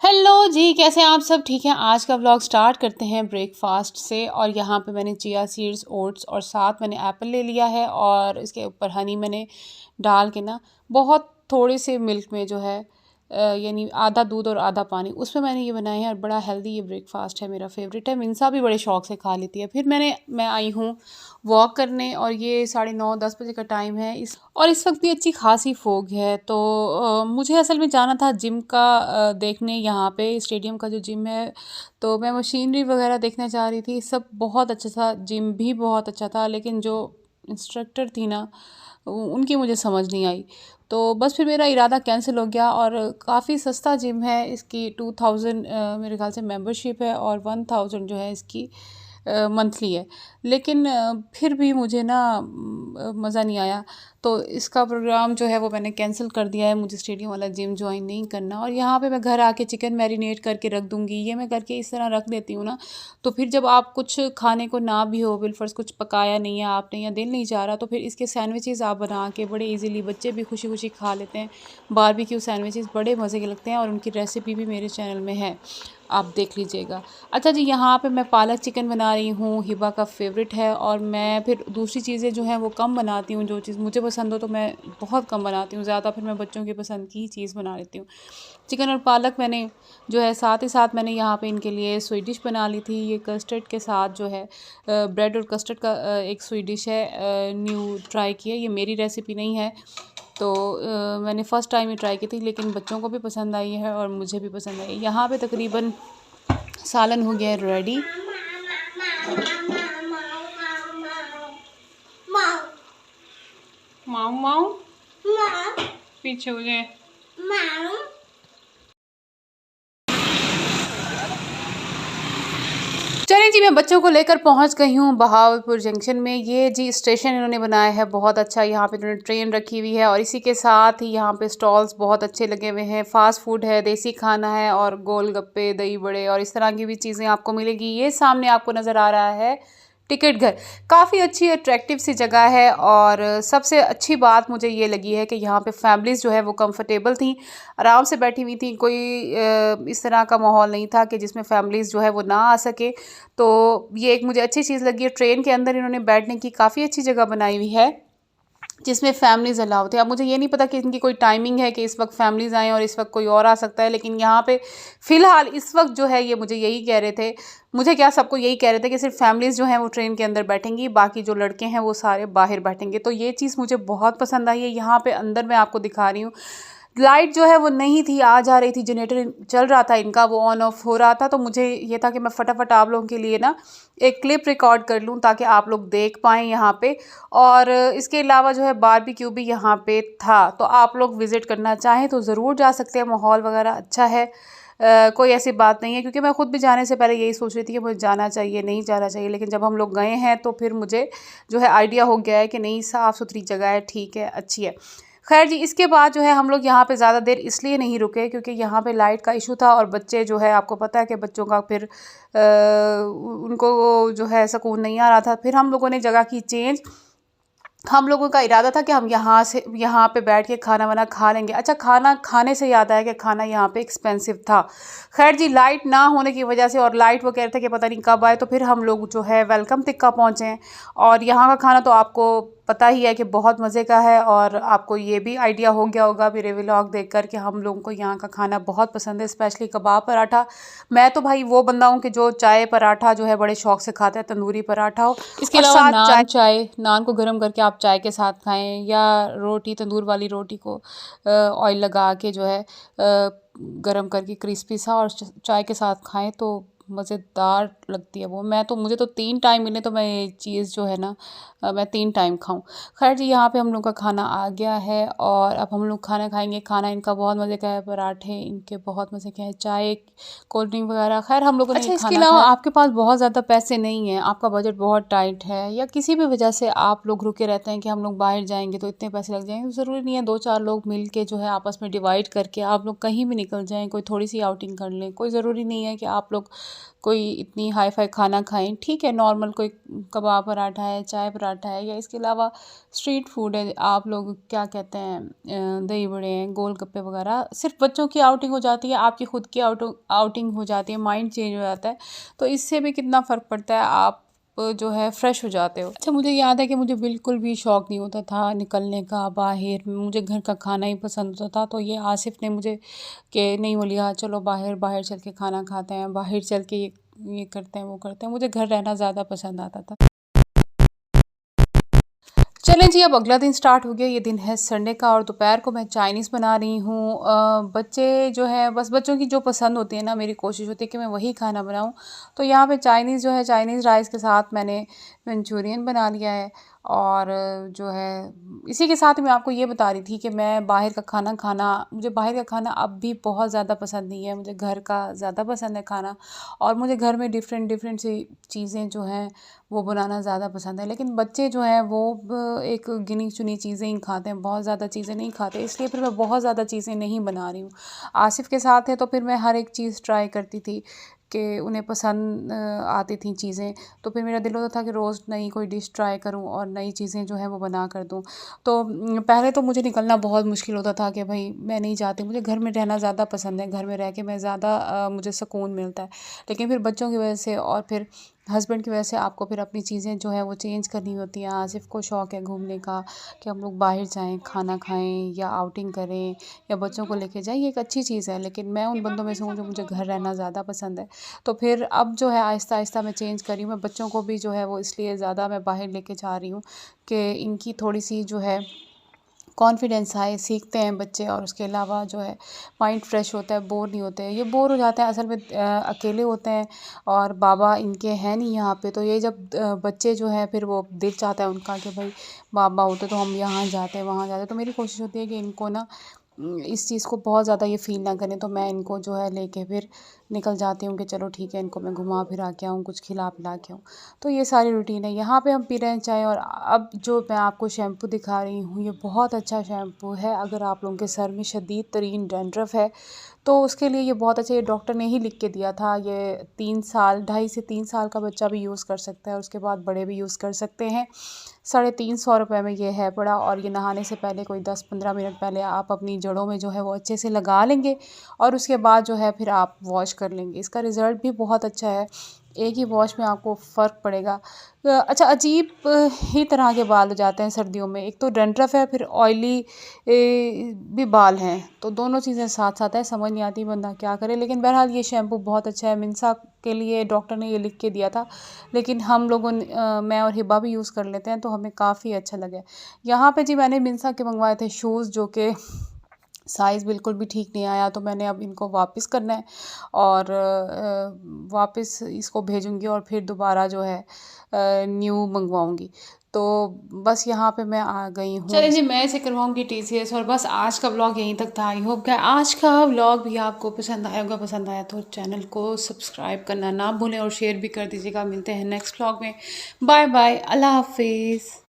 Hello जी, कैसे हैं आप सब? ठीक हैं। आज का व्लॉग स्टार्ट करते हैं ब्रेकफास्ट से। और यहाँ पे मैंने चिया सीड्स, ओट्स और साथ मैंने एप्पल ले लिया है और इसके ऊपर हनी मैंने डाल के ना बहुत थोड़े से मिल्क में जो है यानी आधा दूध और आधा पानी उसमें मैंने ये बनाए हैं। और बड़ा हेल्दी ये ब्रेकफास्ट है, मेरा फेवरेट है। मिनसा भी बड़े शौक से खा लेती है। फिर मैं आई हूँ वॉक करने और ये 9:30-10 बजे का टाइम है। इस वक्त भी अच्छी खासी फोग है। तो मुझे असल में जाना था जिम का देखने, यहाँ पे स्टेडियम का जो जिम है। तो मैं मशीनरी वगैरह देखने जा रही थी। सब बहुत अच्छा था, जिम भी बहुत अच्छा था, लेकिन जो इंस्ट्रक्टर थी ना उनकी मुझे समझ नहीं आई। तो बस फिर मेरा इरादा कैंसिल हो गया। और काफ़ी सस्ता जिम है, इसकी 2000 मेरे ख्याल से मेंबरशिप है और 1000 जो है इसकी मंथली है। लेकिन फिर भी मुझे ना मज़ा नहीं आया। तो इसका प्रोग्राम जो है वो मैंने कैंसिल कर दिया है। मुझे स्टेडियम वाला जिम ज्वाइन नहीं करना। और यहाँ पे मैं घर आके चिकन मैरिनेट करके रख दूँगी। ये मैं करके इस तरह रख देती हूँ ना, तो फिर जब आप कुछ खाने को ना भी हो, बिलफर्ज कुछ पकाया नहीं है आपने या दिल नहीं जा रहा, तो फिर इसके सैंडविचेस आप बना के बड़े इजीली, बच्चे भी खुशी खुशी खा लेते हैं। बारबेक्यू सैंडविचेस बड़े मज़े के लगते हैं और उनकी रेसिपी भी मेरे चैनल में है, आप देख लीजिएगा। अच्छा जी, यहाँ पे मैं पालक चिकन बना रही हूँ, हिबा का फेवरेट है। और मैं फिर दूसरी चीज़ें जो हैं वो कम बनाती हूँ। जो चीज़ मुझे पसंद हो तो मैं बहुत कम बनाती हूँ, ज़्यादा फिर मैं बच्चों की पसंद की ही चीज़ बना लेती हूँ। चिकन और पालक मैंने जो है साथ ही साथ मैंने यहाँ पे इनके लिए स्वीट डिश बना ली थी। ये कस्टर्ड के साथ जो है ब्रेड और कस्टर्ड का एक स्वीट डिश है, न्यू ट्राई की है। ये मेरी रेसिपी नहीं है। तो मैंने फ़र्स्ट टाइम ही ट्राई की थी, लेकिन बच्चों को भी पसंद आई है और मुझे भी पसंद आई। यहाँ पे तकरीबन सालन हो गया है रेडी। माऊ माऊ पीछे हो जाए। चलें जी, मैं बच्चों को लेकर पहुंच गई हूँ बहावलपुर जंक्शन में। ये जी स्टेशन इन्होंने बनाया है बहुत अच्छा। यहाँ पे इन्होंने ट्रेन रखी हुई है और इसी के साथ ही यहाँ पे स्टॉल्स बहुत अच्छे लगे हुए हैं। फास्ट फूड है, देसी खाना है और गोलगप्पे, दही बड़े और इस तरह की भी चीज़ें आपको मिलेगी। ये सामने आपको नज़र आ रहा है टिकट घर। काफ़ी अच्छी अट्रैक्टिव सी जगह है। और सबसे अच्छी बात मुझे ये लगी है कि यहाँ पे फैमिलीज़ जो है वो कंफर्टेबल थी, आराम से बैठी हुई थी। कोई इस तरह का माहौल नहीं था कि जिसमें फैमिलीज़ जो है वो ना आ सके। तो ये एक मुझे अच्छी चीज़ लगी है। ट्रेन के अंदर इन्होंने बैठने की काफ़ी अच्छी जगह बनाई हुई है जिसमें फैमिलीज़ अलाउ थे। अब मुझे ये नहीं पता कि इनकी कोई टाइमिंग है कि इस वक्त फैमिलीज़ आएँ और इस वक्त कोई और आ सकता है, लेकिन यहाँ पे फ़िलहाल इस वक्त जो है ये मुझे यही कह रहे थे, मुझे क्या सबको यही कह रहे थे कि सिर्फ फैमिलीज़ जो हैं वो ट्रेन के अंदर बैठेंगी, बाकी जो लड़के हैं वो सारे बाहर बैठेंगे। तो ये चीज़ मुझे बहुत पसंद आई है। यहाँ पे अंदर मैं आपको दिखा रही हूँ, लाइट जो है वो नहीं थी, आ जा रही थी, जनरेटर चल रहा था इनका, वो ऑन ऑफ हो रहा था। तो मुझे ये था कि मैं फटाफट आप लोगों के लिए ना एक क्लिप रिकॉर्ड कर लूँ ताकि आप लोग देख पाएँ यहाँ पे। और इसके अलावा जो है बारबेक्यू भी यहाँ पे था, तो आप लोग विज़िट करना चाहें तो ज़रूर जा सकते हैं। माहौल वगैरह अच्छा है, कोई ऐसी बात नहीं है। क्योंकि मैं खुद भी जाने से पहले यही सोच रही थी कि मुझे जाना चाहिए नहीं जाना चाहिए, लेकिन जब हम लोग गए हैं तो फिर मुझे जो है आइडिया हो गया है कि नहीं, साफ़ सुथरी जगह है, ठीक है, अच्छी है। खैर जी, इसके बाद जो है हम लोग यहाँ पे ज़्यादा देर इसलिए नहीं रुके क्योंकि यहाँ पे लाइट का इशू था और बच्चे जो है, आपको पता है कि बच्चों का फिर उनको जो है सुकून नहीं आ रहा था। फिर हम लोगों ने जगह की चेंज। हम लोगों का इरादा था कि हम यहाँ पे बैठ के खाना वाना खा लेंगे। अच्छा, खाना खाने से याद आया कि खाना यहाँ पे एक्सपेंसिव था। खैर जी, लाइट ना होने की वजह से और लाइट वो कह रहे थे कि पता नहीं कब आए, तो फिर हम लोग जो है वेलकम टिक्का पहुँचे हैं। और यहाँ का खाना तो आपको पता ही है कि बहुत मज़े का है। और आपको ये भी आइडिया हो गया होगा मेरे व्लॉग देख कर कि हम लोगों को यहाँ का खाना बहुत पसंद है, स्पेशली कबाब पराठा। मैं तो भाई वो बंदा हूँ कि जो चाय पराठा जो है बड़े शौक से खाता है, तंदूरी पराठा हो, इसके अलावा नान, चाय, नान को गर्म करके आप चाय के साथ खाएं या रोटी, तंदूर वाली रोटी को ऑयल लगा के जो है गरम करके क्रिस्पी सा और चाय के साथ खाएं तो मज़ेदार लगती है वो। मुझे तो 3 टाइम मिले तो मैं ये चीज़ जो है ना मैं 3 टाइम खाऊं। खैर जी, यहाँ पे हम लोग का खाना आ गया है और अब हम लोग खाना खाएंगे। खाना इनका बहुत मज़े का है, पराठे इनके बहुत मज़े के हैं, चाय, कोल्ड ड्रिंक वगैरह। खैर हम लोगों ने अच्छा, इसके अलावा आपके पास बहुत ज़्यादा पैसे नहीं हैं, आपका बजट बहुत टाइट है, या किसी भी वजह से आप लोग रुके रहते हैं कि हम लोग बाहर जाएंगे तो इतने पैसे लग जाएंगे, ज़रूरी नहीं है 2-4 लोग मिल के जो है आपस में डिवाइड करके आप लोग कहीं भी निकल जाएँ, कोई थोड़ी सी आउटिंग कर लें। कोई ज़रूरी नहीं है कि आप लोग कोई इतनी हाई फाई खाना खाएं, ठीक है, नॉर्मल कोई कबाब पराठा है, चाय पराठा है, या इसके अलावा स्ट्रीट फूड है, आप लोग क्या कहते हैं, दही बड़े हैं, गोलगप्पे वगैरह। सिर्फ बच्चों की आउटिंग हो जाती है, आपकी खुद की आउटिंग हो जाती है, माइंड चेंज हो जाता है, तो इससे भी कितना फ़र्क पड़ता है, आप जो है फ्रेश हो जाते हो। अच्छा, मुझे याद है कि मुझे बिल्कुल भी शौक़ नहीं होता था निकलने का बाहर, मुझे घर का खाना ही पसंद होता था। तो ये आसिफ ने मुझे कि नहीं बोलिया, चलो बाहर बाहर चल के खाना खाते हैं, बाहर चल के ये करते हैं, वो करते हैं। मुझे घर रहना ज़्यादा पसंद आता था। चलें जी, अब अगला दिन स्टार्ट हो गया। ये दिन है संडे का और दोपहर को मैं चाइनीज़ बना रही हूँ। बच्चे जो है, बस बच्चों की जो पसंद होती है ना, मेरी कोशिश होती है कि मैं वही खाना बनाऊँ। तो यहाँ पे चाइनीज़ जो है, चाइनीज़ राइस के साथ मैंने मंचूरियन बना लिया है। और जो है इसी के साथ मैं आपको ये बता रही थी कि मैं बाहर का खाना खाना मुझे बाहर का खाना अब भी बहुत ज़्यादा पसंद नहीं है, मुझे घर का ज़्यादा पसंद है खाना। और मुझे घर में डिफरेंट डिफरेंट सी चीज़ें जो हैं वो बनाना ज़्यादा पसंद है। लेकिन बच्चे जो हैं वो एक गिनी चुनी चीज़ें ही खाते हैं, बहुत ज़्यादा चीज़ें नहीं खाते, इसलिए फिर मैं बहुत ज़्यादा चीज़ें नहीं बना रही हूँ। आसिफ के साथ है तो फिर मैं हर एक चीज़ ट्राई करती थी कि उन्हें पसंद आती थी चीज़ें। तो फिर मेरा दिल होता था कि रोज़ नई कोई डिश ट्राई करूं और नई चीज़ें जो हैं वो बना कर दूं। तो पहले तो मुझे निकलना बहुत मुश्किल होता था कि भाई मैं नहीं चाहती, मुझे घर में रहना ज़्यादा पसंद है, घर में रह के मैं ज़्यादा मुझे सुकून मिलता है। लेकिन फिर बच्चों की वजह से और फिर हस्बैंड की वजह से आपको फिर अपनी चीज़ें जो है वो चेंज करनी होती हैं। आसिफ को शौक़ है घूमने का कि हम लोग बाहर जाएं, खाना खाएं या आउटिंग करें या बच्चों को लेके जाएं, ये एक अच्छी चीज़ है। लेकिन मैं उन बंदों में से हूँ जो मुझे घर रहना ज़्यादा पसंद है। तो फिर अब जो है आहिस्ता आहिस्ता मैं चेंज कर रही हूँ। मैं बच्चों को भी जो है वो इसलिए ज़्यादा मैं बाहर लेके जा रही हूँ कि इनकी थोड़ी सी जो है कॉन्फिडेंस आए, सीखते हैं बच्चे, और उसके अलावा जो है माइंड फ्रेश होता है, बोर नहीं होते हैं। ये बोर हो जाते हैं असल में, अकेले होते हैं और बाबा इनके हैं नहीं यहाँ पे। तो ये जब बच्चे जो है फिर वो दिल चाहता है उनका कि भाई बाबा होते तो हम यहाँ जाते वहाँ जाते। तो मेरी कोशिश होती है कि इनको ना इस चीज़ को बहुत ज़्यादा ये फ़ील ना करें। तो मैं इनको जो है लेके फिर निकल जाती हूँ कि चलो ठीक है, इनको मैं घुमा फिरा के आऊँ, कुछ खिला पिला के आऊँ। तो ये सारी रूटीन है। यहाँ पे हम पी रहे हैं चाय। और अब जो मैं आपको शैम्पू दिखा रही हूँ, ये बहुत अच्छा शैम्पू है। अगर आप लोगों के सर में शदीद तरीन डैंड्रफ है तो उसके लिए ये बहुत अच्छा, ये डॉक्टर ने ही लिख के दिया था। ये 3 साल, 2.5 से 3 साल का बच्चा भी यूज़ कर सकता है, उसके बाद बड़े भी यूज़ कर सकते हैं। 350 रुपये में ये है पड़ा। और ये नहाने से पहले कोई 10-15 मिनट पहले आप अपनी जड़ों में जो है वो अच्छे से लगा लेंगे और उसके बाद जो है फिर आप वॉश कर लेंगे। इसका रिज़ल्ट भी बहुत अच्छा है, एक ही वॉश में आपको फ़र्क पड़ेगा। अच्छा, अजीब ही तरह के बाल हो जाते हैं सर्दियों में, एक तो डैंड्रफ है, फिर ऑयली भी बाल हैं, तो दोनों चीज़ें साथ साथ है, समझ नहीं आती बंदा क्या करे। लेकिन बहरहाल ये शैम्पू बहुत अच्छा है, मिनसा के लिए डॉक्टर ने ये लिख के दिया था, लेकिन हम लोगों ने मैं और हिबा भी यूज़ कर लेते हैं तो हमें काफ़ी अच्छा लगा। यहाँ पे जी मैंने मिनसा के मंगवाए थे शूज़, जो कि साइज़ बिल्कुल भी ठीक नहीं आया, तो मैंने अब इनको वापस करना है और वापस इसको भेजूँगी और फिर दोबारा जो है न्यू मंगवाऊँगी। तो बस यहाँ पे मैं आ गई हूँ। चलिए जी, मैं इसे करवाऊँगी TCS। और बस आज का व्लॉग यहीं तक था। आई होप कि आज का व्लॉग भी आपको पसंद आया होगा। पसंद आया तो चैनल को सब्सक्राइब करना ना भूलें और शेयर भी कर दीजिएगा। मिलते हैं नेक्स्ट व्लॉग में। बाय बाय, अल्लाह हाफिज़।